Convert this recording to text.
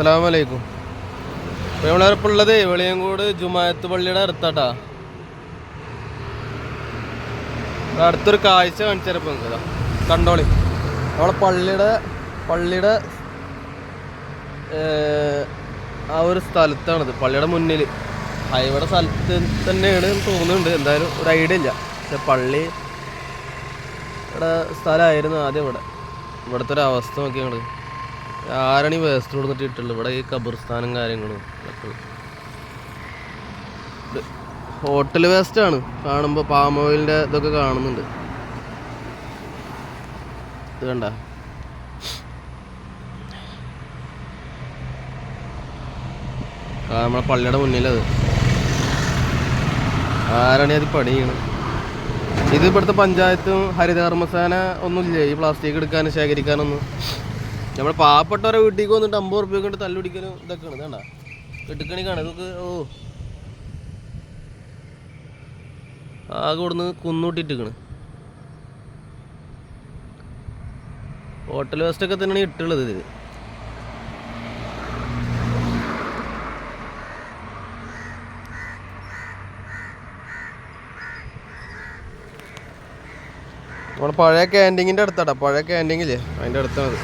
അസ്സലാമലൈക്കും. ഇപ്പോൾ നമ്മളിപ്പോൾ ഉള്ളത് വെളിയങ്കോട് ജുമാഅത്ത് പള്ളിയുടെ അടുത്താട്ടാ. അടുത്തൊരു കാഴ്ച കാണിച്ചപ്പോൾ കണ്ടോളി. നമ്മളെ പള്ളിയുടെ ആ ഒരു സ്ഥലത്താണിത്. പള്ളിയുടെ മുന്നിൽ ഹൈവേയുടെ സ്ഥലത്ത് തന്നെയാണ് തോന്നുന്നുണ്ട്. എന്തായാലും ഒരു ഐഡിയ ഇല്ല. പക്ഷെ പള്ളി ഇവിടെ സ്ഥലമായിരുന്നു ആദ്യം. ഇവിടുത്തെ ഒരു അവസ്ഥ നോക്കി ഞങ്ങൾ ആരാണ് ഈ വേസ്റ്റ് കൊടുത്തിട്ട് ഇട്ടുള്ളത്. ഇവിടെ ഈ ഖബർസ്ഥാനും കാര്യങ്ങളും ഒക്കെ ഹോട്ടൽ വേസ്റ്റാണ്. കാണുമ്പോൾ പാം ഓയിലിൻ്റെ ഇതൊക്കെ കാണുന്നുണ്ട്. ഇത് കണ്ട നമ്മളെ പള്ളിയുടെ മുന്നിലത്. ആരാണ് അത് പണി ചെയ്യണത്? ഇത് ഇവിടുത്തെ പഞ്ചായത്തും ഹരിതകർമ്മസേന ഒന്നുമില്ലേ ഈ പ്ലാസ്റ്റിക് എടുക്കാനും ശേഖരിക്കാനൊന്നും? നമ്മൾ പാവപ്പെട്ടവരെ വീട്ടിലേക്ക് വന്നിട്ട് 50 റുപ്യ കൊണ്ട് തല്ലുപിടിക്കലും ഇതൊക്കെയാണ്. ഇതേണ്ട എടുക്കണിക്കാണ് ഇതൊക്കെ. ആകെ കൊടുന്ന് കുന്നൂട്ടിട്ടിരിക്കണ്. ഹോട്ടൽ വേസ്റ്റൊക്കെ തന്നെയാണ് ഇട്ടുള്ളത് ഇതിൽ. നമ്മുടെ പഴയ ക്യാൻറ്റീനിൻ്റെ അടുത്താട്ടാ. പഴയ ക്യാൻറ്റീനില്ലേ അതിൻ്റെ അടുത്താണത്.